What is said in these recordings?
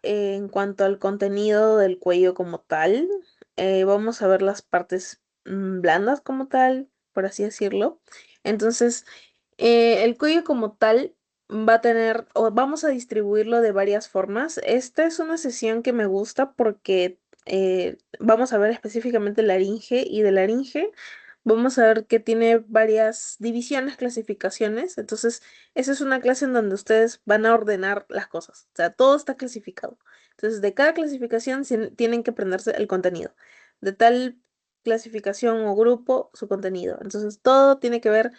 En cuanto al contenido del cuello como tal, vamos a ver las partes blandas como tal, por así decirlo. Entonces, el cuello como tal va a tener, o vamos a distribuirlo de varias formas. Esta es una sesión que me gusta porque vamos a ver específicamente laringe y de laringe vamos a ver que tiene varias divisiones, clasificaciones. Entonces, esa es una clase en donde ustedes van a ordenar las cosas. O sea, todo está clasificado. Entonces, de cada clasificación tienen que aprenderse el contenido. De tal clasificación o grupo, su contenido. Entonces, todo tiene que ver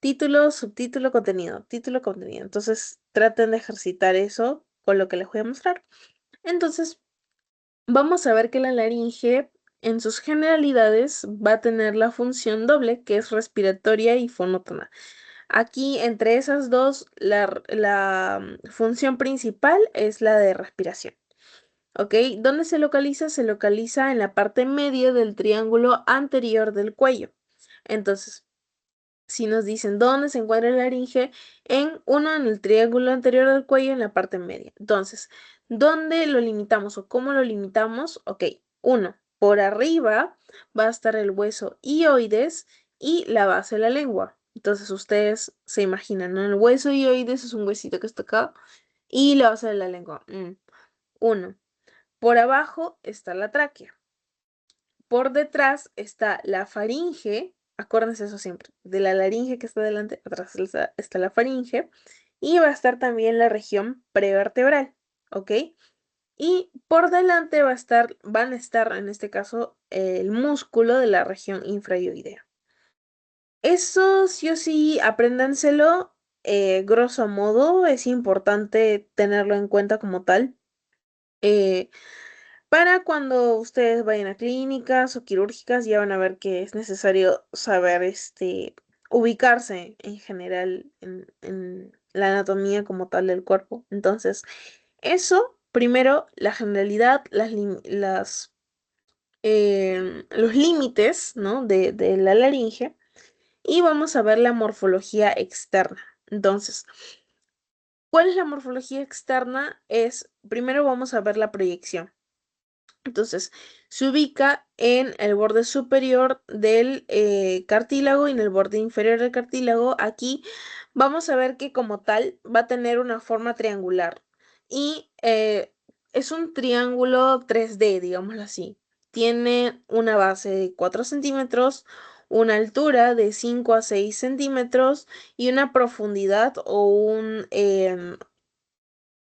título, subtítulo, contenido, título, contenido. Entonces, traten de ejercitar eso con lo que les voy a mostrar. Entonces, vamos a ver que la laringe en sus generalidades va a tener la función doble, que es respiratoria y fonótona. Aquí, entre esas dos, la función principal es la de respiración. ¿Ok? ¿Dónde se localiza? Se localiza en la parte media del triángulo anterior del cuello. Entonces, si nos dicen dónde se encuentra el laringe, en el triángulo anterior del cuello, en la parte media. Entonces, ¿dónde lo limitamos o cómo lo limitamos? Ok, uno, por arriba va a estar el hueso hioides y la base de la lengua. Entonces, ustedes se imaginan, ¿no? El hueso hioides es un huesito que está acá y la base de la lengua. Uno. Por abajo está la tráquea. Por detrás está la faringe, acuérdense eso siempre, de la laringe que está delante, atrás está la faringe, y va a estar también la región prevertebral, ¿ok? Y por delante van a estar, en este caso, el músculo de la región infrahioidea. Eso sí o sí, apréndanselo, grosso modo, es importante tenerlo en cuenta como tal. Eh, Para cuando ustedes vayan a clínicas o quirúrgicas, ya van a ver que es necesario saber ubicarse en general en la anatomía como tal del cuerpo. Entonces, eso, primero, la generalidad, los límites, ¿no? de la laringe. Y vamos a ver la morfología externa. Entonces, ¿cuál es la morfología externa? Primero vamos a ver la proyección. Entonces, se ubica en el borde superior del cartílago y en el borde inferior del cartílago. Aquí vamos a ver que como tal va a tener una forma triangular y es un triángulo 3D, digámoslo así. Tiene una base de 4 centímetros, una altura de 5 a 6 centímetros y una profundidad o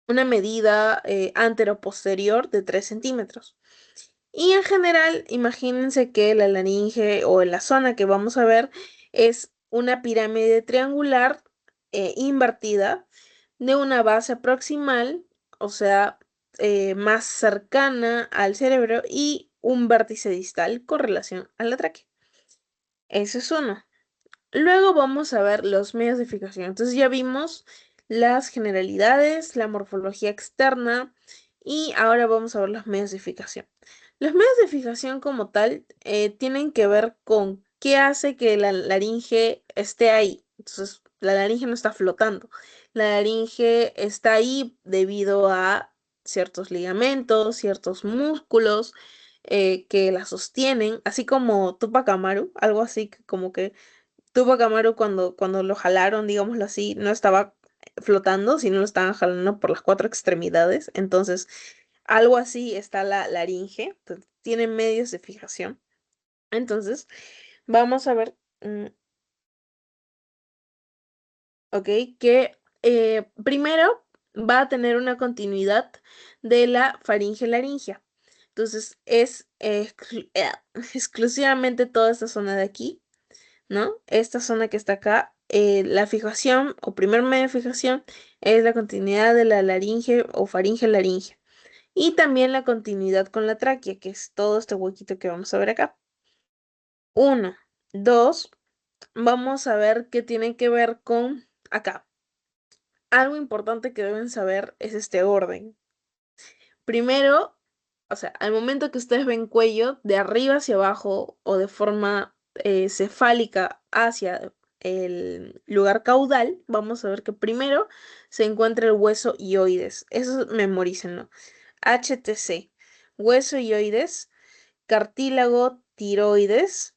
una medida antero-posterior de 3 centímetros. Y en general, imagínense que la laringe o la zona que vamos a ver es una pirámide triangular invertida de una base proximal, o sea, más cercana al cerebro y un vértice distal con relación a la tráquea. Ese es uno. Luego vamos a ver los medios de fijación. Entonces ya vimos las generalidades, la morfología externa y ahora vamos a ver los medios de fijación. Los medios de fijación como tal tienen que ver con qué hace que la laringe esté ahí. Entonces, la laringe no está flotando. La laringe está ahí debido a ciertos ligamentos, ciertos músculos que la sostienen, así como Tupac Amaru, algo así como que Tupac Amaru cuando lo jalaron, digámoslo así, no estaba flotando, sino lo estaban jalando por las 4 extremidades. Entonces, algo así está la laringe, tiene medios de fijación. Entonces, vamos a ver, ok, que primero va a tener una continuidad de la faringe laringea. Entonces, es exclusivamente toda esta zona de aquí, ¿no? Esta zona que está acá, la fijación o primer medio de fijación es la continuidad de la laringe o faringe laringe. Y también la continuidad con la tráquea, que es todo este huequito que vamos a ver acá. Uno, dos, vamos a ver qué tiene que ver con acá. Algo importante que deben saber es este orden. Primero, o sea, al momento que ustedes ven cuello, de arriba hacia abajo o de forma cefálica hacia el lugar caudal, vamos a ver que primero se encuentra el hueso hioides. Eso memorícenlo. HTC, hueso hioides, cartílago tiroides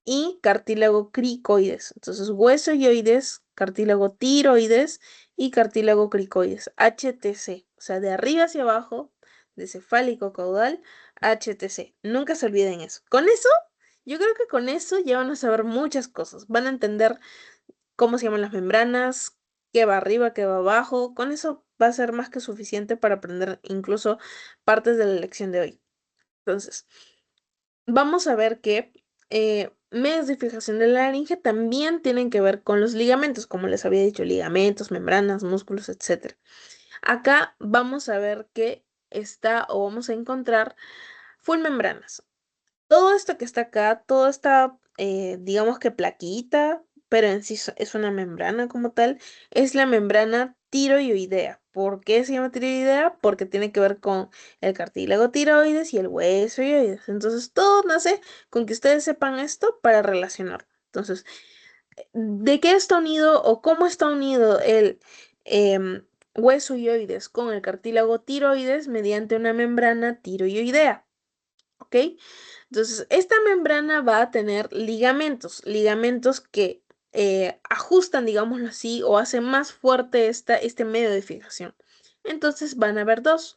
y cartílago cricoides. Entonces, hueso hioides, cartílago tiroides y cartílago cricoides. HTC, o sea, de arriba hacia abajo, de cefálico caudal, HTC. Nunca se olviden eso. Con eso, yo creo que con eso ya van a saber muchas cosas. Van a entender cómo se llaman las membranas, qué va arriba, qué va abajo. Con eso va a ser más que suficiente para aprender incluso partes de la lección de hoy. Entonces, vamos a ver que medios de fijación de la laringe también tienen que ver con los ligamentos, como les había dicho, ligamentos, membranas, músculos, etcétera. Acá vamos a ver que está o vamos a encontrar full membranas. Todo esto que está acá, toda esta, digamos que plaquita, pero en sí es una membrana como tal, es la membrana tiroidea. ¿Por qué se llama tiroidea? Porque tiene que ver con el cartílago tiroides y el hueso hioides. Entonces, todo nace con que ustedes sepan esto para relacionarlo. Entonces, ¿de qué está unido o cómo está unido el hueso hioides con el cartílago tiroides mediante una membrana tiroidea? ¿Ok? Entonces, esta membrana va a tener ligamentos que ajustan, digámoslo así, o hacen más fuerte este medio de fijación. Entonces, van a haber dos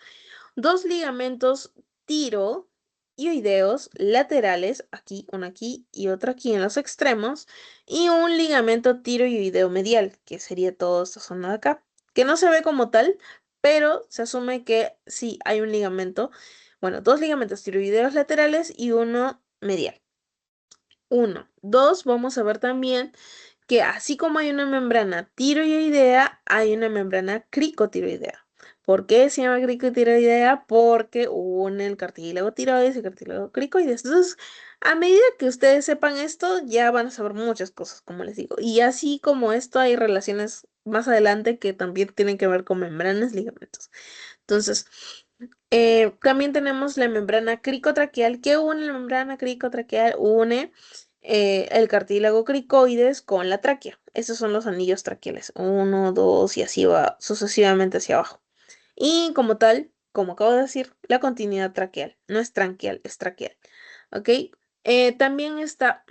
ligamentos tiroideos laterales, uno aquí y otro aquí en los extremos, y un ligamento tiroideo medial, que sería toda esta zona de acá, que no se ve como tal, pero se asume que sí hay un ligamento, bueno, dos ligamentos tiroideos laterales y uno medial. Uno. Dos, vamos a ver también que así como hay una membrana tiroidea, hay una membrana cricotiroidea. ¿Por qué se llama cricotiroidea? Porque une el cartílago tiroides y el cartílago cricoides. Entonces, a medida que ustedes sepan esto, ya van a saber muchas cosas, como les digo. Y así como esto, hay relaciones más adelante que también tienen que ver con membranas, ligamentos. Entonces, también tenemos la membrana cricotraqueal. ¿Qué une la membrana cricotraqueal? Une el cartílago cricoides con la tráquea. Esos son los anillos traqueales. Uno, dos y así va sucesivamente hacia abajo. Y como tal, como acabo de decir, la continuidad traqueal. No es tranquial, es traqueal. ¿Ok? También está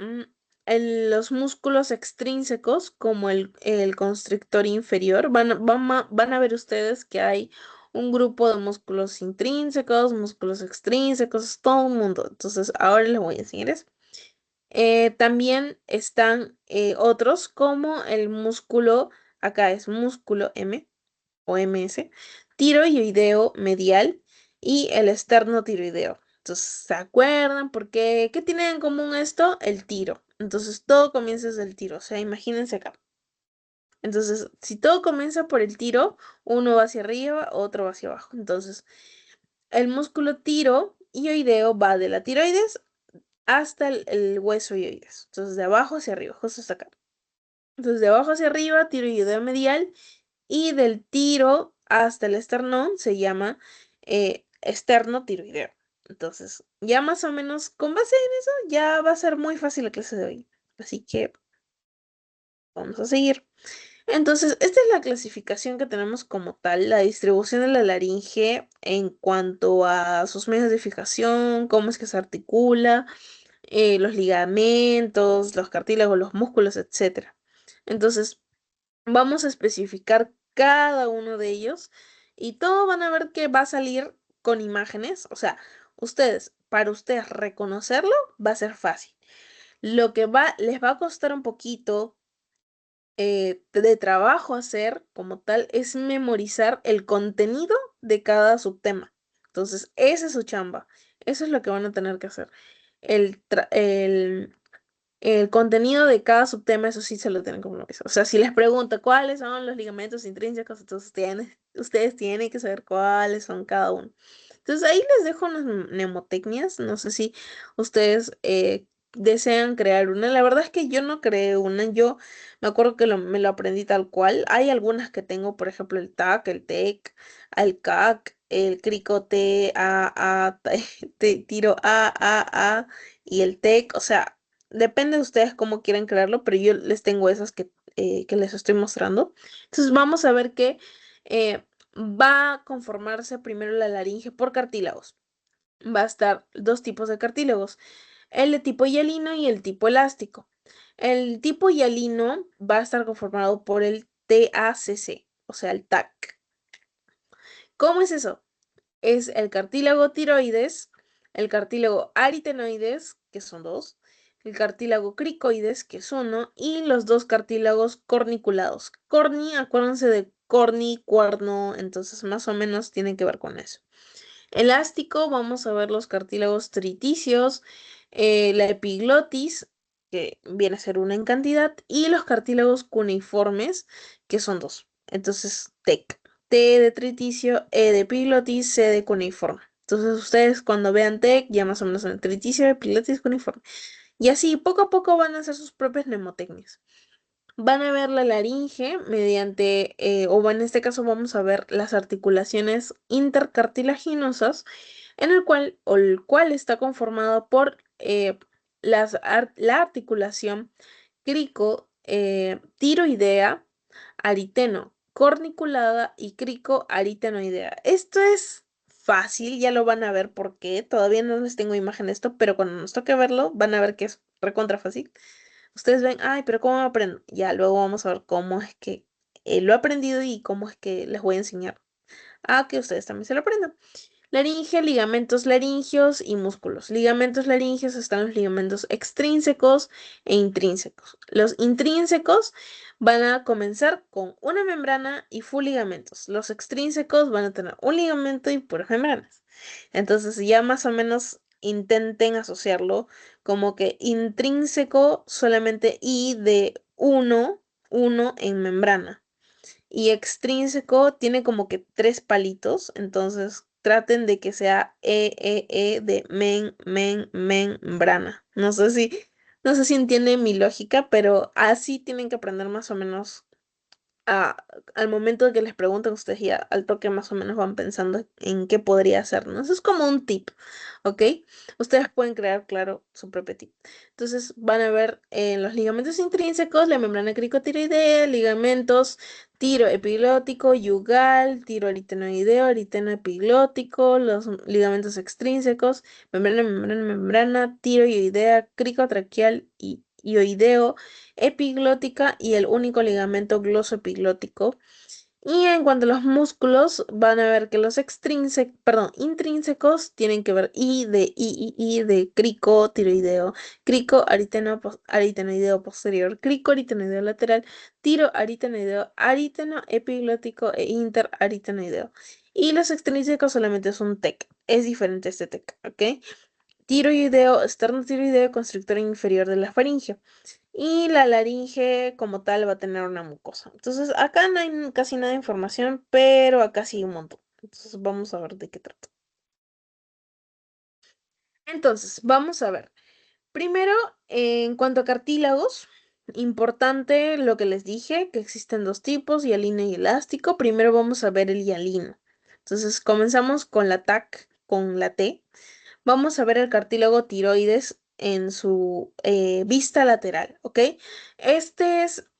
los músculos extrínsecos, como el constrictor inferior. Van a ver ustedes que hay un grupo de músculos intrínsecos, músculos extrínsecos, todo el mundo. Entonces, ahora les voy a enseñar eso. También están otros como el músculo, acá es músculo M o MS, tiroideo medial y el esternotiroideo. Entonces, ¿se acuerdan por qué? ¿Qué tienen en común esto? El tiro. Entonces, todo comienza desde el tiro. O sea, imagínense acá. Entonces, si todo comienza por el tiro, uno va hacia arriba, otro va hacia abajo. Entonces, el músculo tiroideo va de la tiroides hasta el hueso hioides. Entonces, de abajo hacia arriba, justo hasta acá. Entonces, de abajo hacia arriba, tiroideo medial, y del tiro hasta el esternón se llama esternotiroideo. Entonces, ya más o menos con base en eso, ya va a ser muy fácil la clase de hoy. Así que vamos a seguir. Entonces, esta es la clasificación que tenemos como tal, la distribución de la laringe en cuanto a sus medios de fijación, cómo es que se articula, los ligamentos, los cartílagos, los músculos, etcétera. Entonces, vamos a especificar cada uno de ellos y todo van a ver que va a salir con imágenes. O sea, para ustedes reconocerlo va a ser fácil. Lo que les va a costar un poquito de trabajo hacer como tal es memorizar el contenido de cada subtema. Entonces, esa es su chamba. Eso es lo que van a tener que hacer. El contenido de cada subtema, eso sí se lo tienen que memorizar. O sea, si les pregunto cuáles son los ligamentos intrínsecos, entonces ustedes tienen que saber cuáles son cada uno. Entonces ahí les dejo unas mnemotecnias. No sé si ustedes desean crear una. La verdad es que yo no creé una. Yo me acuerdo que me lo aprendí tal cual. Hay algunas que tengo, por ejemplo, el TAC, el TEC, el CAC, el cricote, tiro A, y el TEC. O sea, depende de ustedes cómo quieren crearlo, pero yo les tengo esas que les estoy mostrando. Entonces vamos a ver que va a conformarse primero la laringe por cartílagos. Va a estar dos tipos de cartílagos, el de tipo hialino y el tipo elástico. El tipo hialino va a estar conformado por el TACC, o sea, el TAC. ¿Cómo es eso? Es el cartílago tiroides, el cartílago aritenoides, que son dos, el cartílago cricoides, que es uno, y los dos cartílagos corniculados. Corni, acuérdense de corni, cuerno, entonces más o menos tiene que ver con eso. Elástico, vamos a ver los cartílagos triticios, la epiglotis, que viene a ser una en cantidad, y los cartílagos cuneiformes, que son dos. Entonces, TEC. T de triticio, E de epiglotis, C de cuneiforme. Entonces, ustedes cuando vean TEC, ya más o menos son triticio, epiglotis, cuneiforme. Y así, poco a poco van a hacer sus propias mnemotecnias. Van a ver la laringe mediante, o en este caso vamos a ver las articulaciones intercartilaginosas, en el cual está conformado por la articulación crico tiroidea, ariteno corniculada y crico aritenoidea. Esto es fácil, ya lo van a ver porque todavía no les tengo imagen de esto, pero cuando nos toque verlo van a ver que es recontra fácil. Ustedes ven, ay, pero ¿cómo aprendo? Ya luego vamos a ver cómo es que lo he aprendido y cómo es que les voy a enseñar a que ustedes también se lo aprendan. Laringe, ligamentos laringeos y músculos. Ligamentos laringeos están los ligamentos extrínsecos e intrínsecos. Los intrínsecos van a comenzar con una membrana y full ligamentos. Los extrínsecos van a tener un ligamento y puras membranas. Entonces ya más o menos intenten asociarlo como que intrínseco solamente y de uno en membrana. Y extrínseco tiene como que tres palitos, entonces traten de que sea de membrana. No sé si entienden mi lógica, pero así tienen que aprender más o menos al momento de que les pregunten ustedes ya al toque más o menos van pensando en qué podría ser, ¿no? Eso es como un tip, ¿ok? Ustedes pueden crear, claro, su propio tip. Entonces van a ver en los ligamentos intrínsecos, la membrana cricotiroidea, ligamentos tiro epiglótico, yugal, tiro aritenoideo, ariteno epiglótico, los ligamentos extrínsecos, membrana, tiro ioidea, cricotraqueal y ioideo, epiglótica y el único ligamento glosoepiglótico. Y en cuanto a los músculos, van a ver que los intrínsecos tienen que ver I de crico tiroideo, crico aritenoideo posterior, crico aritenoideo lateral, tiro aritenoideo, ariteno epiglótico e interaritenoideo. Y los extrínsecos solamente es un TEC. Es diferente este TEC, ¿ok? Tiroideo, esternoctiroideo, constrictor inferior de la faringe. Y la laringe como tal va a tener una mucosa. Entonces, acá no hay casi nada de información, pero acá sí un montón. Entonces, vamos a ver de qué trata. Entonces, vamos a ver. Primero, en cuanto a cartílagos, importante lo que les dije, que existen dos tipos, hialino y elástico. Primero vamos a ver el hialino. Entonces, comenzamos con la TAC, con la T. Vamos a ver el cartílago tiroides en su vista lateral, ¿ok? Este es,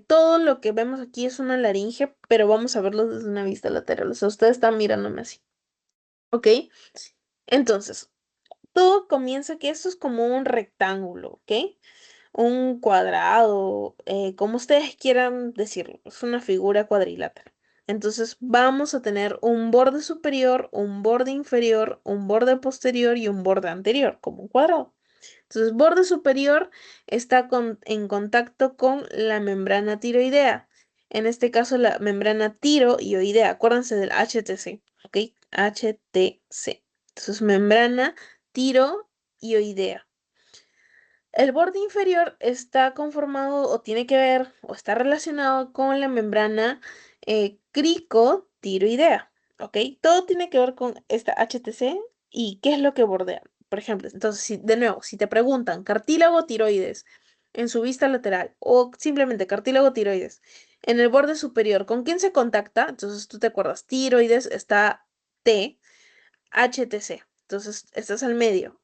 todo lo que vemos aquí es una laringe, pero vamos a verlo desde una vista lateral. O sea, ustedes están mirándome así, ¿ok? Entonces, todo comienza que esto es como un rectángulo, ¿ok? Un cuadrado, como ustedes quieran decirlo, es una figura cuadrilátera. Entonces vamos a tener un borde superior, un borde inferior, un borde posterior y un borde anterior, como un cuadrado. Entonces, borde superior está en contacto con la membrana tiroidea. En este caso, la membrana tiroidea. Acuérdense del HTC, ¿ok? HTC. Entonces, membrana tiroidea. El borde inferior está conformado o tiene que ver o está relacionado con la membrana cricotiroidea, ¿ok? Todo tiene que ver con esta HTC y qué es lo que bordea. Por ejemplo, entonces, de nuevo, si te preguntan cartílago tiroides en su vista lateral o simplemente cartílago tiroides en el borde superior, ¿con quién se contacta? Entonces tú te acuerdas, tiroides está T, HTC. Entonces, estás al medio.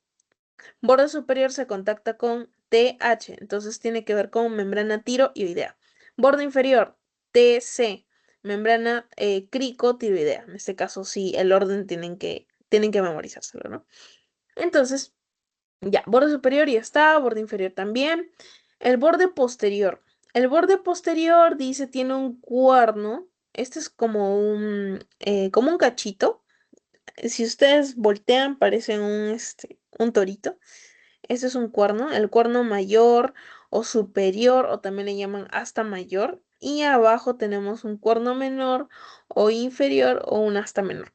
Borde superior se contacta con TH, entonces tiene que ver con membrana tiroidea. Borde inferior, TC, membrana cricotiroidea. En este caso, sí, el orden tienen que memorizárselo, ¿no? Entonces, ya, borde superior ya está, borde inferior también. El borde posterior. El borde posterior dice tiene un cuerno. Este es como un cachito. Si ustedes voltean, parece un torito. Este es un cuerno, el cuerno mayor o superior, o también le llaman asta mayor. Y abajo tenemos un cuerno menor o inferior o un asta menor.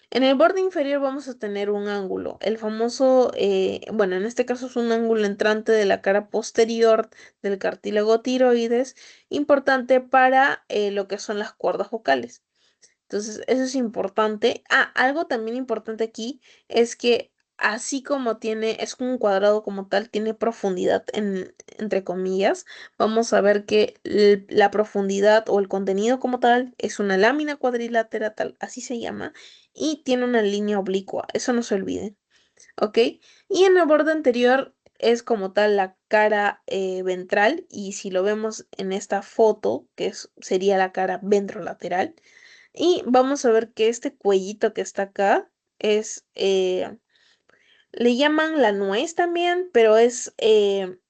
En el borde inferior vamos a tener un ángulo, el famoso, bueno, en este caso es un ángulo entrante de la cara posterior del cartílago tiroides, importante para lo que son las cuerdas vocales. Entonces, eso es importante. Ah, algo también importante aquí es que así como es como un cuadrado como tal, tiene profundidad entre comillas. Vamos a ver que la profundidad o el contenido como tal es una lámina cuadrilátera, tal, así se llama, y tiene una línea oblicua. Eso no se olviden, ¿ok? Y en el borde anterior es como tal la cara ventral, y si lo vemos en esta foto, sería la cara ventrolateral. Y vamos a ver que este cuellito que está acá le llaman la nuez también, pero es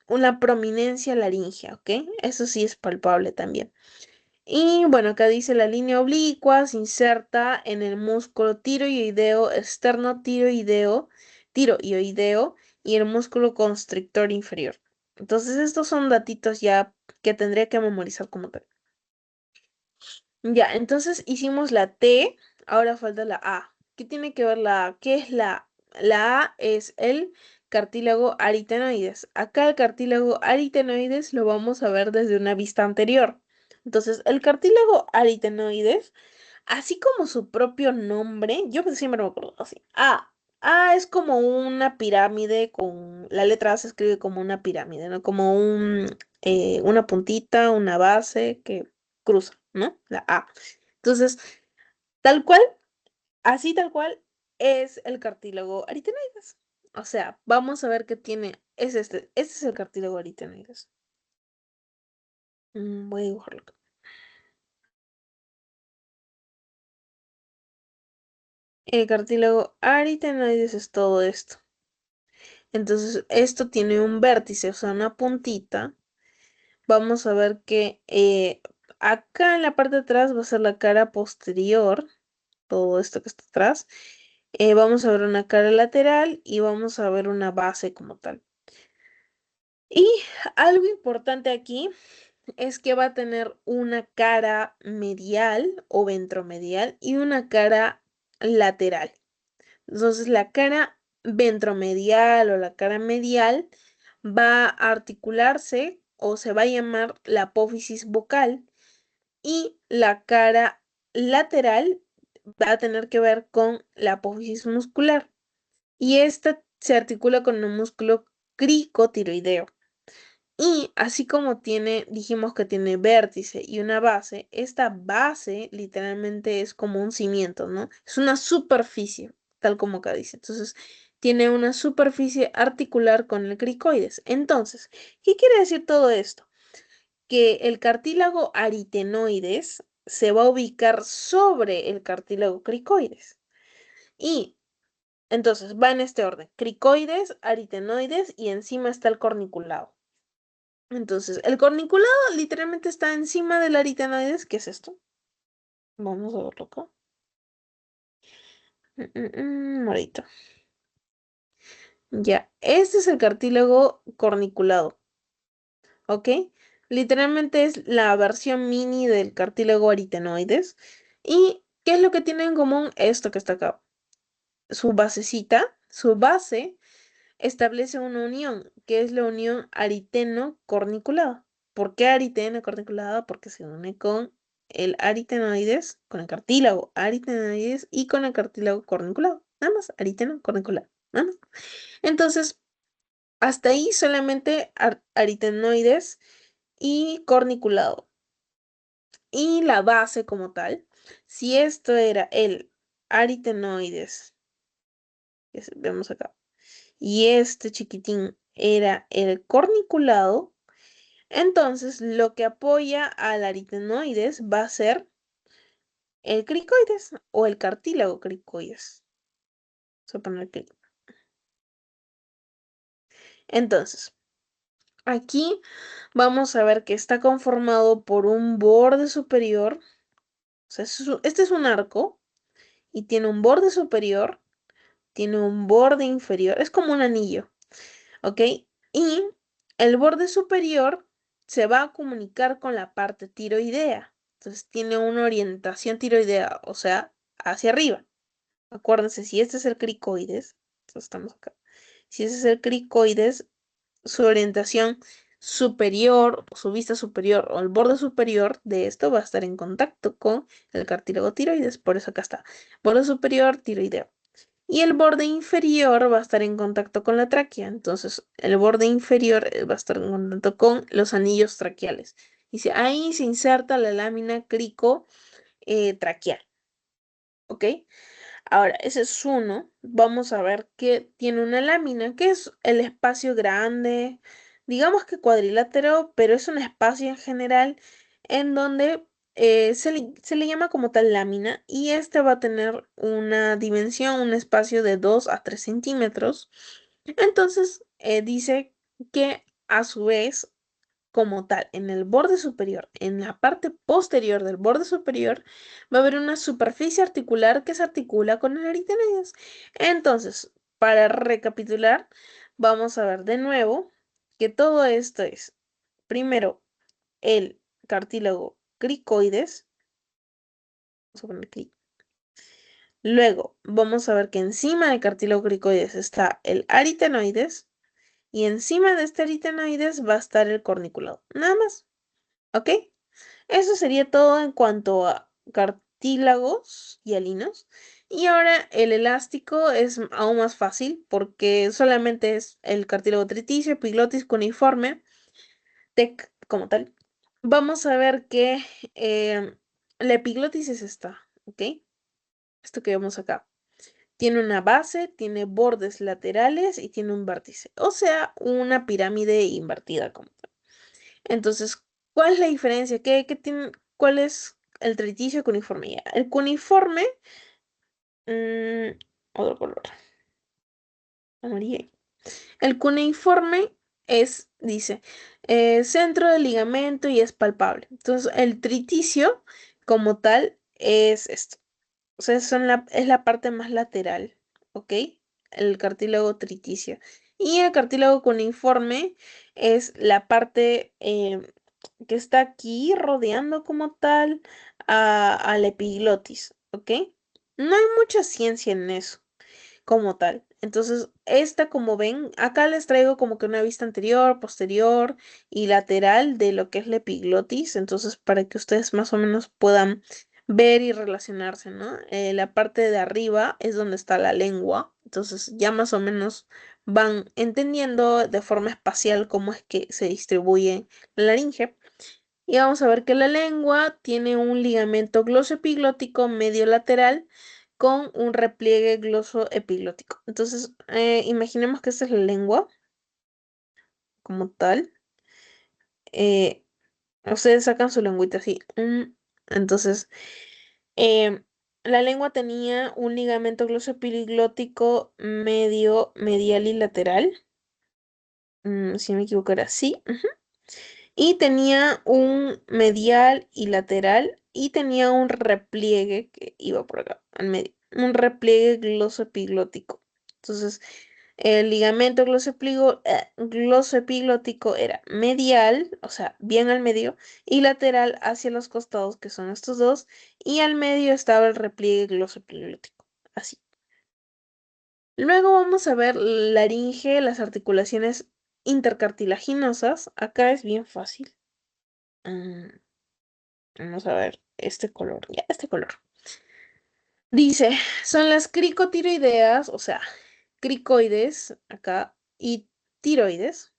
una prominencia laringea, ¿ok? Eso sí es palpable también. Y bueno, acá dice la línea oblicua se inserta en el músculo tiroideo, externo tiroideo y el músculo constrictor inferior. Entonces estos son datitos ya que tendría que memorizar como tal. Ya, entonces hicimos la T, ahora falta la A. ¿Qué tiene que ver la A? ¿Qué es la A? La A es el cartílago aritenoides. Acá el cartílago aritenoides lo vamos a ver desde una vista anterior. Entonces, el cartílago aritenoides, así como su propio nombre, yo siempre me acuerdo así. A. A es como una pirámide con, la letra A se escribe como una pirámide, ¿no? Como una puntita, una base que cruza, ¿no? La A. Entonces, tal cual, así tal cual, es el cartílago aritenoides. O sea, vamos a ver qué tiene, este es el cartílago aritenoides. Voy a dibujarlo acá. El cartílago aritenoides es todo esto. Entonces, esto tiene un vértice, o sea, una puntita. Vamos a ver que acá en la parte de atrás va a ser la cara posterior, todo esto que está atrás. Vamos a ver una cara lateral y vamos a ver una base como tal. Y algo importante aquí es que va a tener una cara medial o ventromedial y una cara lateral. Entonces la cara ventromedial o la cara medial va a articularse o se va a llamar la apófisis vocal, y la cara lateral va a tener que ver con la apófisis muscular, y esta se articula con el músculo cricotiroideo. Y así como dijimos que tiene vértice y una base, esta base literalmente es como un cimiento, ¿no? Es una superficie, tal como acá dice. Entonces, tiene una superficie articular con el cricoides. Entonces, ¿qué quiere decir todo esto? Que el cartílago aritenoides se va a ubicar sobre el cartílago cricoides. Y entonces va en este orden: cricoides, aritenoides y encima está el corniculado. Entonces, el corniculado literalmente está encima del aritenoides. ¿Qué es esto? Vamos a verlo acá. Ahorita. Ya, este es el cartílago corniculado, ¿ok? Literalmente es la versión mini del cartílago aritenoides. ¿Y qué es lo que tiene en común esto que está acá? Su basecita, su base establece una unión, que es la unión ariteno-corniculada. ¿Por qué ariteno-corniculada? Porque se une con el aritenoides, con el cartílago aritenoides y con el cartílago corniculado. Nada más, ariteno-corniculado. Nada más. Entonces, hasta ahí solamente aritenoides y corniculado. Y la base como tal, si esto era el aritenoides, vemos acá, y este chiquitín era el corniculado, entonces lo que apoya al aritenoides va a ser el cricoides o el cartílago cricoides. Vamos a poner clic. Entonces, aquí vamos a ver que está conformado por un borde superior. O sea, este es un arco y tiene un borde superior, tiene un borde inferior. Es como un anillo, ¿ok? Y el borde superior se va a comunicar con la parte tiroidea. Entonces tiene una orientación tiroidea, o sea, hacia arriba. Acuérdense, si este es el cricoides, entonces estamos acá. Si ese es el cricoides, su orientación superior, su vista superior o el borde superior de esto va a estar en contacto con el cartílago tiroides. Por eso acá está. Borde superior, tiroideo. Y el borde inferior va a estar en contacto con la tráquea. Entonces, el borde inferior va a estar en contacto con los anillos traqueales. Y ahí se inserta la lámina crico traqueal. ¿Ok? Ahora, ese es uno. Vamos a ver que tiene una lámina, que es el espacio grande, digamos que cuadrilátero, pero es un espacio en general en donde se le llama como tal lámina y este va a tener una dimensión, un espacio de 2 a 3 centímetros. Entonces, dice que a su vez como tal, en el borde superior, en la parte posterior del borde superior, va a haber una superficie articular que se articula con el aritenoides. Entonces, para recapitular, vamos a ver de nuevo que todo esto es, primero, el cartílago cricoides. Vamos a poner clic. Luego, vamos a ver que encima del cartílago cricoides está el aritenoides y encima de este aritenoides va a estar el corniculado. Nada más. ¿Ok? Eso sería todo en cuanto a cartílagos hialinos. Y ahora el elástico es aún más fácil porque solamente es el cartílago triticio, epiglotis cuneiforme, TEC como tal. Vamos a ver que la epiglotis es esta, ¿ok? Esto que vemos acá. Tiene una base, tiene bordes laterales y tiene un vértice, o sea, una pirámide invertida como tal. Entonces, ¿cuál es la diferencia? ¿Cuál es el triticio cuneiforme? Ya, el cuneiforme, otro color, amarillo. El cuneiforme dice, centro del ligamento y es palpable. Entonces, el triticio como tal es esto. O sea, es la parte más lateral, ¿ok? El cartílago triticio. Y el cartílago cuneiforme es la parte que está aquí rodeando como tal a la epiglotis, ¿ok? No hay mucha ciencia en eso como tal. Entonces, esta, como ven, acá les traigo como que una vista anterior, posterior y lateral de lo que es la epiglotis. Entonces, para que ustedes más o menos puedan ver y relacionarse, ¿no? La parte de arriba es donde está la lengua. Entonces, ya más o menos van entendiendo de forma espacial cómo es que se distribuye la laringe. Y vamos a ver que la lengua tiene un ligamento glosoepiglótico medio lateral con un repliegue glosoepiglótico. Entonces, imaginemos que esta es la lengua como tal. Eh, Ustedes sacan su lengüita así. Entonces, em, la lengua tenía un ligamento glosoepiglótico medio, medial y lateral. Si no me equivoco, era así. Y tenía un medial y lateral y tenía un repliegue que iba por acá, al medio, un repliegue glosoepiglótico. Entonces, el ligamento glosoepiglótico era medial, o sea, bien al medio, y lateral hacia los costados, que son estos dos, y al medio estaba el repliegue glosoepiglótico, así. Luego vamos a ver laringe, las articulaciones intercartilaginosas. Acá es bien fácil. Mm, Vamos a ver este color, ya, este color. Dice, son las cricotiroideas, o sea, cricoides acá y tiroides,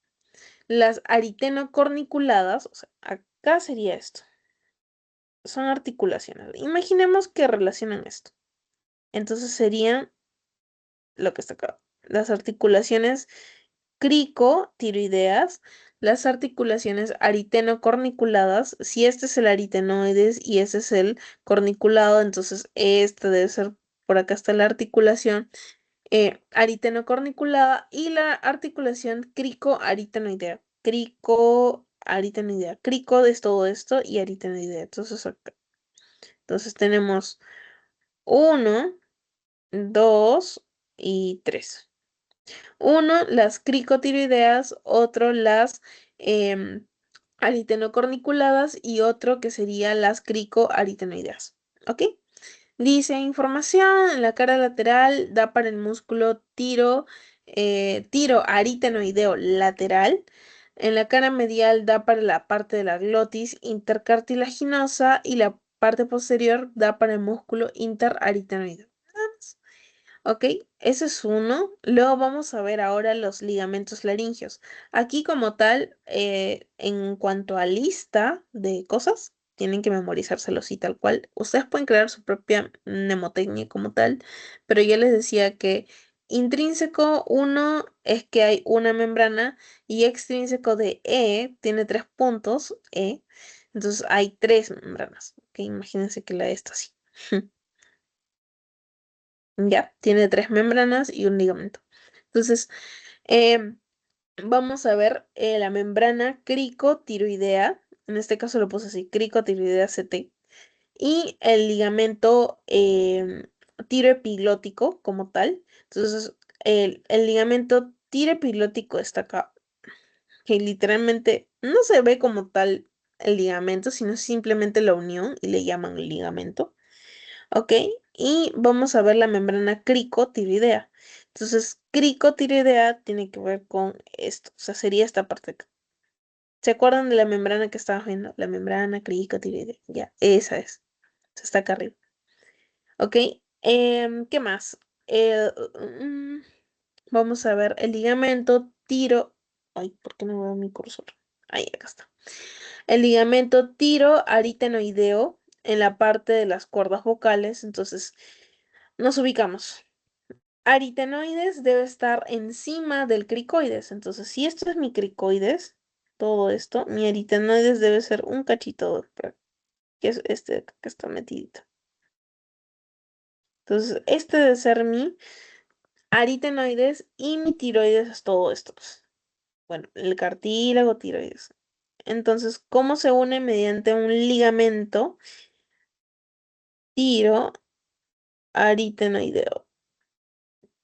las aritenocorniculadas, o sea, acá sería esto. Son articulaciones. Imaginemos que relacionan esto. Entonces serían lo que está acá. Las articulaciones cricotiroideas, las articulaciones aritenocorniculadas. Si este es el aritenoides y este es el corniculado, entonces este debe ser, por acá está la articulación aritenocorniculada y la articulación cricoaritenoidea. Cricoaritenoidea. Crico es todo esto y aritenoidea. Entonces acá. Entonces tenemos 1, 2 y 3. Uno, las cricotiroideas, otro, las em, aritenocorniculadas y otro que sería las cricoaritenoideas. ¿Ok? Dice información en la cara lateral da para el músculo tiro aritenoideo lateral. En la cara medial da para la parte de la glotis intercartilaginosa y la parte posterior da para el músculo interaritenoideo. Nada más. Ok, ese es uno. Luego vamos a ver ahora los ligamentos laringeos. Aquí como tal, en cuanto a lista de cosas, tienen que memorizárselos y tal cual. Ustedes pueden crear su propia mnemotecnia como tal, pero ya les decía que intrínseco uno es que hay una membrana y extrínseco de E tiene 3 puntos, E. Entonces hay 3 membranas. Ok, imagínense que la E está así. Ya, tiene 3 membranas y un ligamento. Entonces, em, vamos a ver la membrana cricotiroidea. En este caso lo puse así, cricotiroidea CT. Y el ligamento tiroepiglótico como tal. Entonces, el ligamento tiroepiglótico está acá, que literalmente no se ve como tal el ligamento, sino simplemente la unión y le llaman ligamento. ¿Ok? Y vamos a ver la membrana cricotiroidea. Entonces, cricotiroidea tiene que ver con esto, o sea, sería esta parte de acá. ¿Se acuerdan de la membrana que estábamos viendo? La membrana cricotiroidea. Ya, esa es. Está acá arriba. ¿Ok? ¿Qué más? Mm, Vamos a ver el ligamento tiro. Ay, ¿por qué no veo mi cursor? Ahí, acá está. El ligamento tiroaritenoideo en la parte de las cuerdas vocales. Entonces, nos ubicamos. Aritenoides debe estar encima del cricoides. Entonces, si esto es mi cricoides, todo esto, mi aritenoides debe ser un cachito, que es este que está metidito. Entonces, este debe ser mi aritenoides y mi tiroides es todo esto, pues. Bueno, el cartílago tiroides. Entonces, ¿cómo se une? Mediante un ligamento tiroaritenoideo.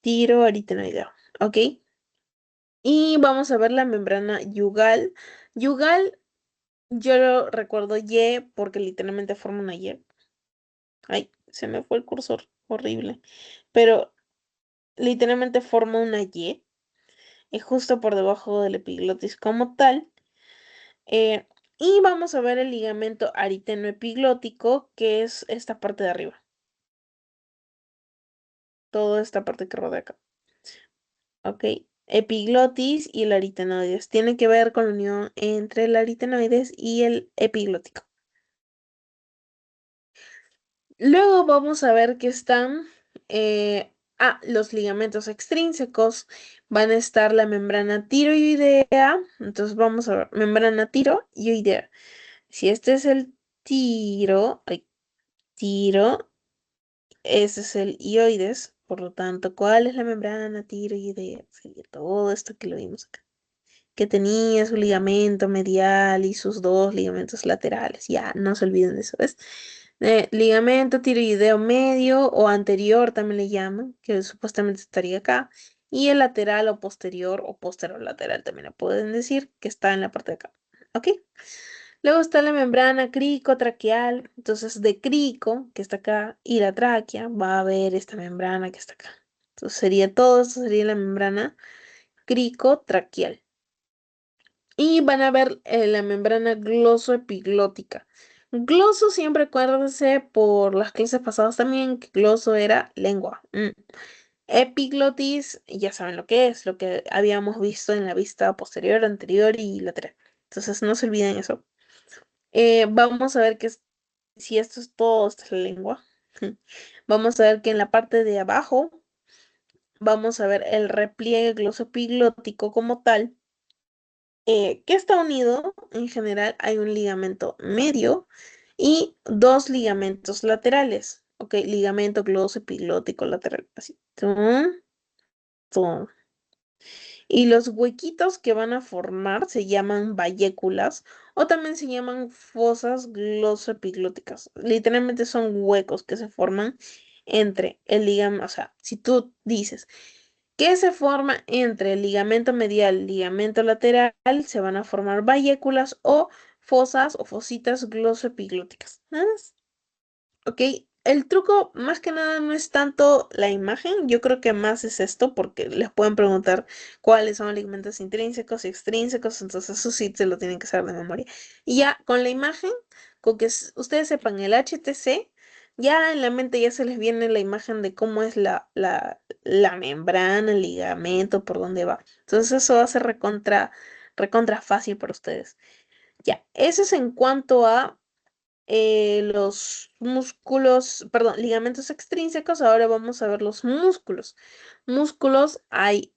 Tiroaritenoideo, ¿ok? Y vamos a ver la membrana yugal. Yugal, yo lo recuerdo Y porque literalmente forma una Y. Ay, se me fue el cursor, horrible. Pero literalmente forma una Y. Y justo por debajo del epiglotis como tal. Eh, y vamos a ver el ligamento aritenoepiglótico, que es esta parte de arriba. Toda esta parte que rodea acá. ¿Ok? Epiglotis y el aritenoides. Tiene que ver con la unión entre el aritenoides y el epiglótico. Luego vamos a ver que están los ligamentos extrínsecos. Van a estar la membrana tiroidea. Entonces vamos a ver, membrana tiroidea. Si este es el tiro, ese es el ioides. Por lo tanto, ¿cuál es la membrana tiroidea? Sería todo esto que lo vimos acá. Que tenía su ligamento medial y sus 2 ligamentos laterales. Ya, no se olviden de eso, ¿ves? Ligamento tiroideo medio o anterior también le llaman, que supuestamente estaría acá. Y el lateral o posterior lateral también le pueden decir, que está en la parte de acá. ¿Ok? Luego está la membrana cricotraqueal. Entonces, de crico, que está acá, y la tráquea, va a haber esta membrana que está acá. Entonces, sería todo esto, sería la membrana cricotraqueal. Y van a ver la membrana glosoepiglótica. Gloso, siempre acuérdense por las clases pasadas también que gloso era lengua. Epiglotis, ya saben lo que es, lo que habíamos visto en la vista posterior, anterior y lateral. Entonces no se olviden eso. Vamos a ver si esto es todo, esta es la lengua. Vamos a ver que en la parte de abajo vamos a ver el repliegue glosoepiglótico como tal, que está unido, en general hay un ligamento medio y dos ligamentos laterales. Ok, ligamento glosoepiglótico lateral, así. Tum, tum. Y los huequitos que van a formar se llaman bayéculas o también se llaman fosas glosoepiglóticas. Literalmente son huecos que se forman entre el ligamento, o sea, si tú dices que se forma entre el ligamento medial y el ligamento lateral, se van a formar bayéculas o fosas o fositas glosoepiglóticas. Nada más. Ok, el truco más que nada no es tanto la imagen, yo creo que más es esto, porque les pueden preguntar cuáles son los ligamentos intrínsecos y extrínsecos, entonces eso sí se lo tienen que saber de memoria. Y ya con la imagen, con que ustedes sepan el HTC, ya en la mente ya se les viene la imagen de cómo es la membrana, el ligamento, por dónde va. Entonces eso va a ser recontra fácil para ustedes. Ya, eso es en cuanto a los músculos, perdón, ligamentos extrínsecos. Ahora vamos a ver los músculos. Músculos hay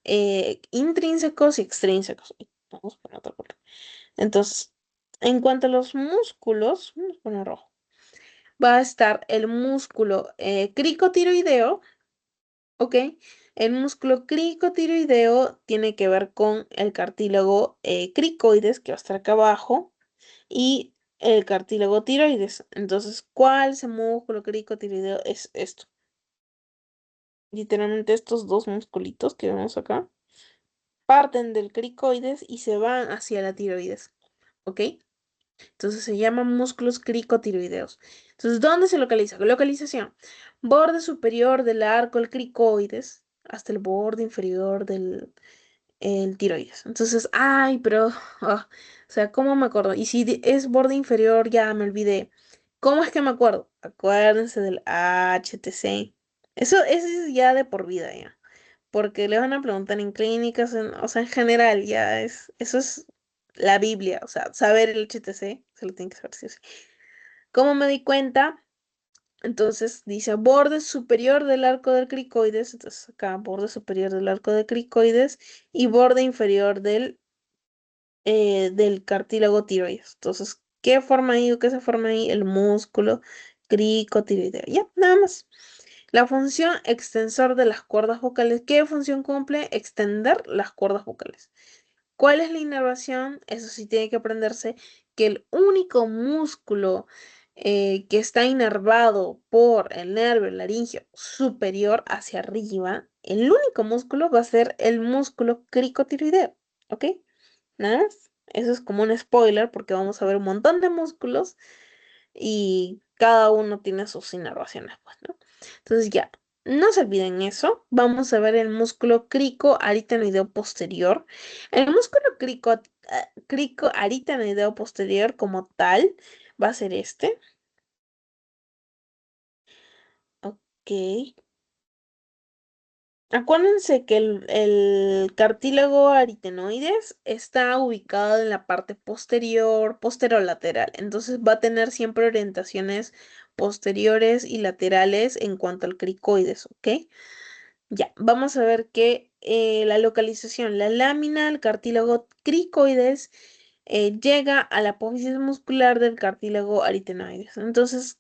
intrínsecos y extrínsecos. Uy, vamos a poner otra cosa. Entonces, en cuanto a los músculos, vamos a poner rojo, va a estar el músculo cricotiroideo, ¿ok? El músculo cricotiroideo tiene que ver con el cartílago cricoides, que va a estar acá abajo, y el cartílago tiroides. Entonces, ¿cuál es el músculo cricotiroideo? Es esto. Literalmente estos dos musculitos que vemos acá parten del cricoides y se van hacia la tiroides. ¿Ok? Entonces se llaman músculos cricotiroideos. Entonces, ¿dónde se localiza? Localización. Borde superior del arco del cricoides hasta el borde inferior del el tiroides. Entonces, ay, pero, o sea, ¿cómo me acuerdo? Y si es borde inferior, ya me olvidé. ¿Cómo es que me acuerdo? Acuérdense del HTC. Eso es ya de por vida, ya. Porque le van a preguntar en clínicas, o sea, en general, ya eso es la Biblia, o sea, saber el HTC, se lo tienen que saber, sí o sí. ¿Cómo me di cuenta? Entonces dice borde superior del arco del cricoides, entonces acá borde superior del arco del cricoides y borde inferior del cartílago tiroides. Entonces, ¿qué forma ahí o qué se forma ahí? El músculo cricotiroideo. Ya, nada más. La función extensor de las cuerdas vocales. ¿Qué función cumple? Extender las cuerdas vocales. ¿Cuál es la inervación? Eso sí tiene que aprenderse que el único músculo que está inervado por el nervio laringio superior hacia arriba, el único músculo va a ser el músculo cricotiroideo. ¿Ok? Nada más. Eso es como un spoiler porque vamos a ver un montón de músculos y cada uno tiene sus inervaciones, pues, ¿no? Entonces ya, no se olviden eso. Vamos a ver el músculo cricoaritenoideo posterior. El músculo cricoaritenoideo posterior como tal va a ser este. Ok. Acuérdense que el cartílago aritenoides está ubicado en la parte posterior, posterolateral. Entonces va a tener siempre orientaciones posteriores y laterales en cuanto al cricoides, ¿ok? Ya, vamos a ver que la localización, la lámina del cartílago cricoides llega a la apófisis muscular del cartílago aritenoides. Entonces,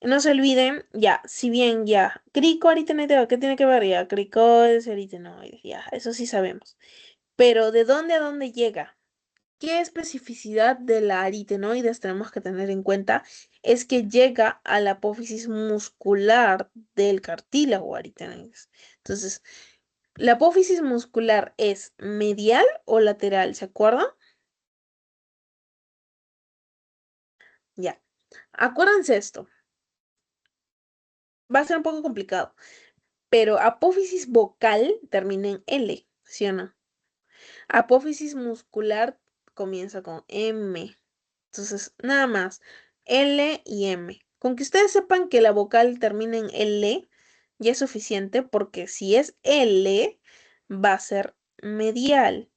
no se olviden, ya, si bien ya, cricoaritenoideo, ¿qué tiene que ver? Ya, cricoides, aritenoides, ya, eso sí sabemos. Pero ¿de dónde a dónde llega? ¿Qué especificidad de la aritenoides tenemos que tener en cuenta? Es que llega a la apófisis muscular del cartílago aritenoides. Entonces, ¿la apófisis muscular es medial o lateral? ¿Se acuerdan? Ya. Acuérdense esto. Va a ser un poco complicado, pero apófisis vocal termina en L, ¿sí o no? Apófisis muscular comienza con M. Entonces, nada más, L y M. Con que ustedes sepan que la vocal termina en L, ya es suficiente porque si es L, va a ser medial.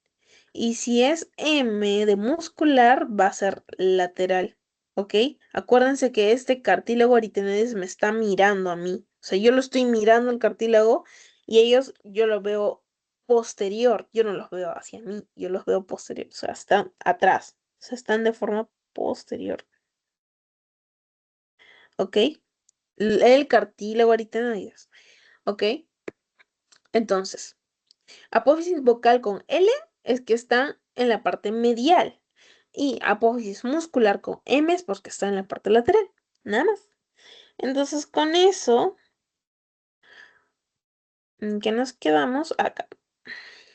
Y si es M de muscular, va a ser lateral. ¿Ok? Acuérdense que este cartílago aritenoides me está mirando a mí. O sea, yo lo estoy mirando el cartílago Y ellos yo los veo posterior, yo no los veo hacia mí, yo los veo posterior, o sea, están atrás, o sea, están de forma posterior, ¿ok? El cartílago aritenoides, ¿ok? Entonces, apófisis vocal con L es que está en la parte medial y apófisis muscular con M es porque está en la parte lateral, nada más. Entonces, con eso, ¿en qué nos quedamos? Acá.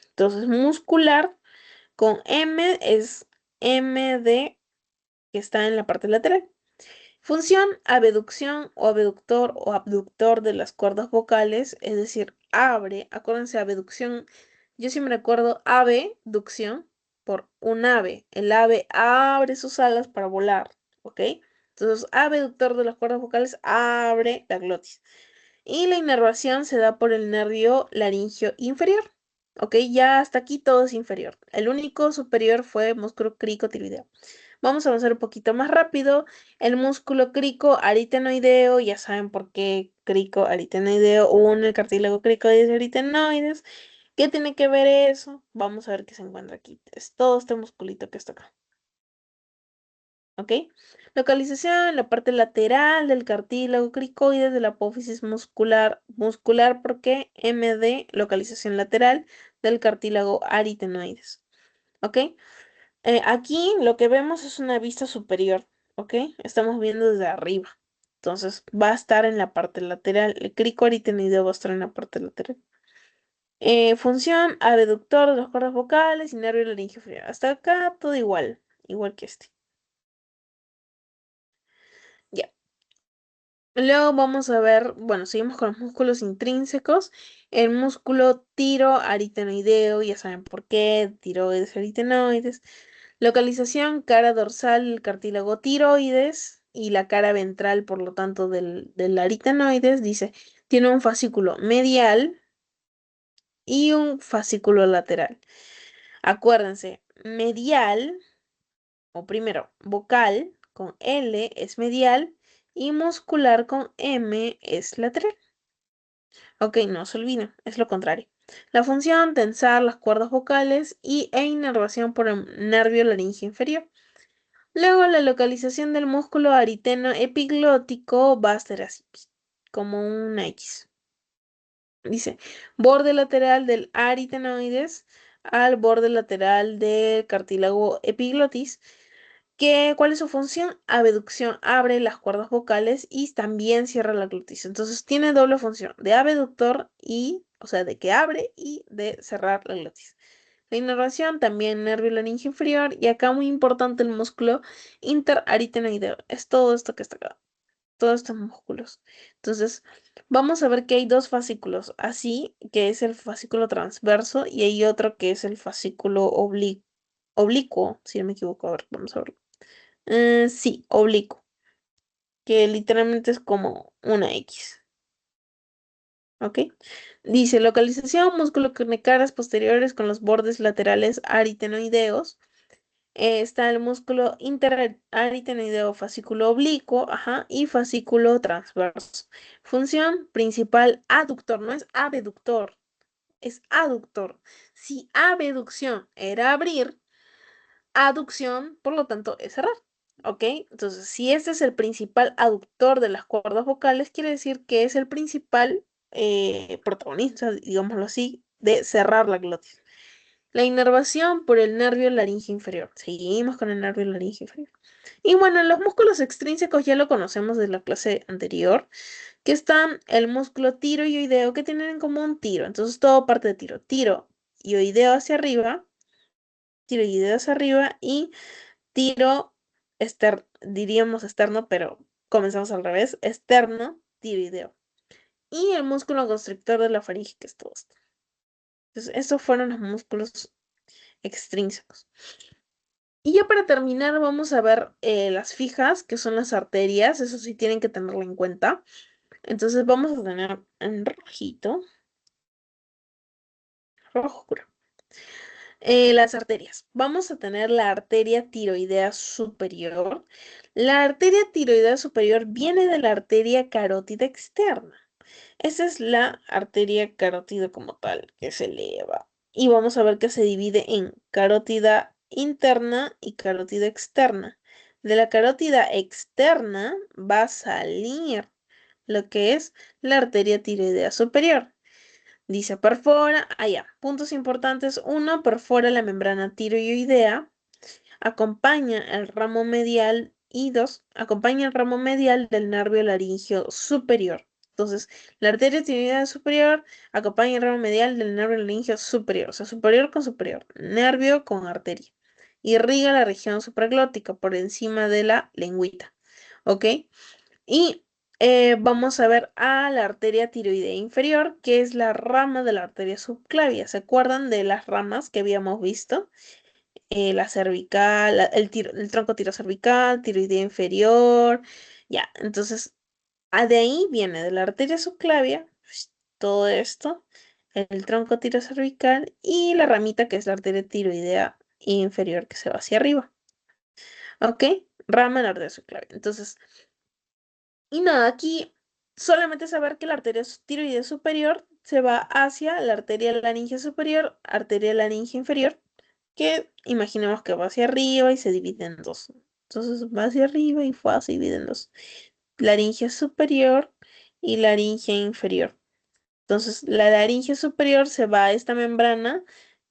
Entonces, muscular con M es MD que está en la parte lateral. Función, abducción o abductor o abductor de las cuerdas vocales, es decir, abre, acuérdense, abducción, yo siempre recuerdo abducción por un ave. El ave abre sus alas para volar, ¿ok? Entonces, abductor de las cuerdas vocales abre la glotis. Y la inervación se da por el nervio laringio inferior. Ok, ya hasta aquí todo es inferior. El único superior fue músculo cricotibial. Vamos a avanzar un poquito más rápido. El músculo crico-aritenoideo, ya saben por qué crico-aritenoideo, une el cartílago cricoides y aritenoides. ¿Qué tiene que ver eso? Vamos a ver qué se encuentra aquí. Es todo este musculito que está acá. ¿Ok? Localización en la parte lateral del cartílago cricoides de la apófisis muscular. Muscular porque MD, localización lateral del cartílago aritenoides. ¿Ok? Aquí lo que vemos es una vista superior. ¿Ok? Estamos viendo desde arriba. Entonces va a estar en la parte lateral. El crico aritenoideo va a estar en la parte lateral. Función, abductor de las cuerdas vocales y nervio laringio inferior. Hasta acá todo igual. Igual que este. Ya. Luego vamos a ver, bueno, seguimos con los músculos intrínsecos. El músculo tiroaritenoideo, ya saben por qué, tiroides aritenoides. Localización, cara dorsal, el cartílago tiroides y la cara ventral, por lo tanto, del aritenoides, dice, tiene un fascículo medial y un fascículo lateral. Acuérdense, medial, o primero, vocal con L es medial y muscular con M es lateral. Ok, no se olviden, es lo contrario. La función, tensar las cuerdas vocales e inervación por el nervio laringio inferior. Luego, la localización del músculo ariteno epiglótico va a ser así, como una X. Dice, borde lateral del aritenoides al borde lateral del cartílago epiglotis. ¿Cuál es su función? Abducción, abre las cuerdas vocales y también cierra la glotis. Entonces tiene doble función, de abductor y, o sea, de que abre y de cerrar la glotis. La inervación, también nervio laringio inferior y acá muy importante el músculo interaritenoideo. Es todo esto que está acá, todos estos músculos. Entonces, vamos a ver que hay dos fascículos, así que es el fascículo transverso y hay otro que es el fascículo oblicuo, si no me equivoco. A ver, vamos a verlo. Sí, oblicuo, que literalmente es como una X. ¿Ok? Dice localización, músculo de caras posteriores con los bordes laterales aritenoideos. Está el músculo interaritenoideo fascículo oblicuo, ajá, y fascículo transverso. Función principal, aductor, no es abductor, es aductor. Si abducción era abrir, aducción, por lo tanto, es cerrar. ¿Ok? Entonces, si este es el principal aductor de las cuerdas vocales, quiere decir que es el principal protagonista, digámoslo así, de cerrar la glotis. La inervación por el nervio laringio inferior. Seguimos con el nervio laringio inferior. Y bueno, los músculos extrínsecos ya lo conocemos de la clase anterior, que están el músculo tiroideo, que tienen en común tiro. Entonces, todo parte de tiro. Tiro ioideo hacia arriba, tiroideo hacia arriba y tiro, diríamos externo, pero comenzamos al revés, externo, tiroideo. Y el músculo constrictor de la faringe, que es todo esto. Entonces, estos fueron los músculos extrínsecos. Y ya para terminar, vamos a ver las fijas, que son las arterias. Eso sí tienen que tenerlo en cuenta. Entonces, vamos a tener en rojito, rojo oscuro. Las arterias. Vamos a tener la arteria tiroidea superior. La arteria tiroidea superior viene de la arteria carótida externa. Esta es la arteria carótida como tal, que se eleva. Y vamos a ver que se divide en carótida interna y carótida externa. De la carótida externa va a salir lo que es la arteria tiroidea superior. Dice perfora, allá, puntos importantes. Uno, perfora la membrana tiroidea, acompaña el ramo medial y dos, acompaña el ramo medial del nervio laringio superior. Entonces, la arteria tiroidea superior acompaña el ramo medial del nervio laringio superior, o sea, superior con superior, nervio con arteria. Irriga la región supraglótica por encima de la lengüita, ¿ok? Y vamos a ver a la arteria tiroidea inferior, que es la rama de la arteria subclavia. ¿Se acuerdan de las ramas que habíamos visto? La cervical, el tronco tirocervical, tiroidea inferior, ya, entonces, de ahí viene de la arteria subclavia, pues, todo esto, el tronco tirocervical y la ramita que es la arteria tiroidea inferior que se va hacia arriba, ¿ok? Rama de la arteria subclavia. Entonces, y nada, aquí solamente saber que la arteria tiroidea superior se va hacia la arteria laringe superior, arteria laringe inferior, que imaginemos que va hacia arriba y se divide en dos. Entonces va hacia arriba y se divide en dos. Laringe superior y laringe inferior. Entonces la laringe superior se va a esta membrana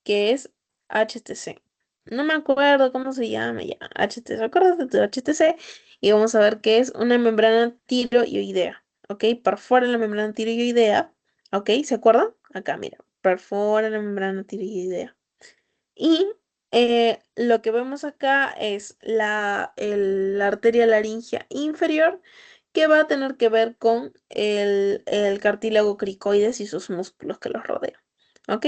que es HTC. No me acuerdo cómo se llama ya. HTC, acuérdate de HTC y vamos a ver qué es una membrana tiroidea. ¿Ok? Perfora la membrana tiroidea. ¿Ok? ¿Se acuerdan? Acá, mira. Perfora la membrana tiroidea. Y lo que vemos acá es la arteria laringea inferior que va a tener que ver con el cartílago cricoides y sus músculos que los rodean. ¿Ok?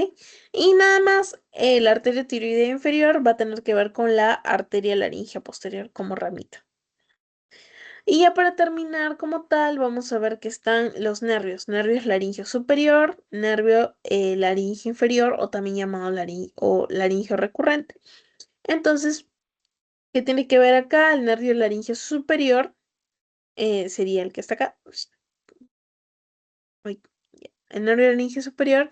Y nada más, la arteria tiroidea inferior va a tener que ver con la arteria laringea posterior como ramita. Y ya para terminar como tal, vamos a ver que están los nervios. Nervios laringio superior, nervio laringio inferior o también llamado laringio recurrente. Entonces, ¿qué tiene que ver acá? El nervio laringio superior sería el que está acá. Uy, ya. El nervio laringio superior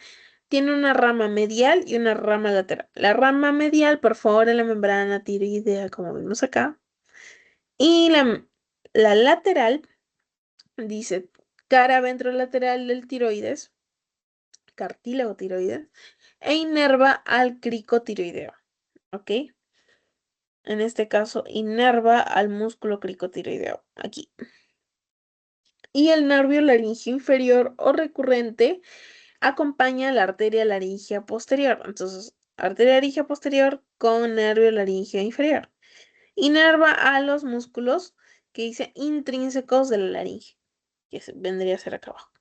tiene una rama medial y una rama lateral. La rama medial perfora la membrana tiroidea, como vimos acá. Y la lateral dice cara ventrolateral del tiroides, cartílago tiroides, e inerva al crico tiroideo. ¿Ok? En este caso, inerva al músculo cricotiroideo. Aquí. Y el nervio laringio inferior o recurrente acompaña la arteria laringea posterior. Entonces, arteria laringea posterior con nervio laringeo inferior. Inerva a los músculos que dice intrínsecos de la laringe, que vendría a ser acá abajo.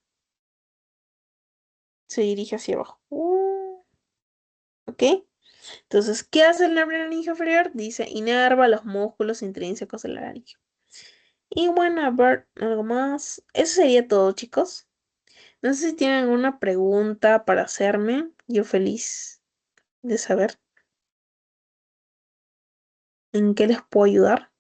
Se dirige hacia abajo. ¿Ok? Entonces, ¿qué hace el nervio laringeo inferior? Dice inerva a los músculos intrínsecos de la laringe. Y bueno, a ver, algo más. Eso sería todo, chicos. No sé si tienen alguna pregunta para hacerme. Yo feliz de saber en qué les puedo ayudar.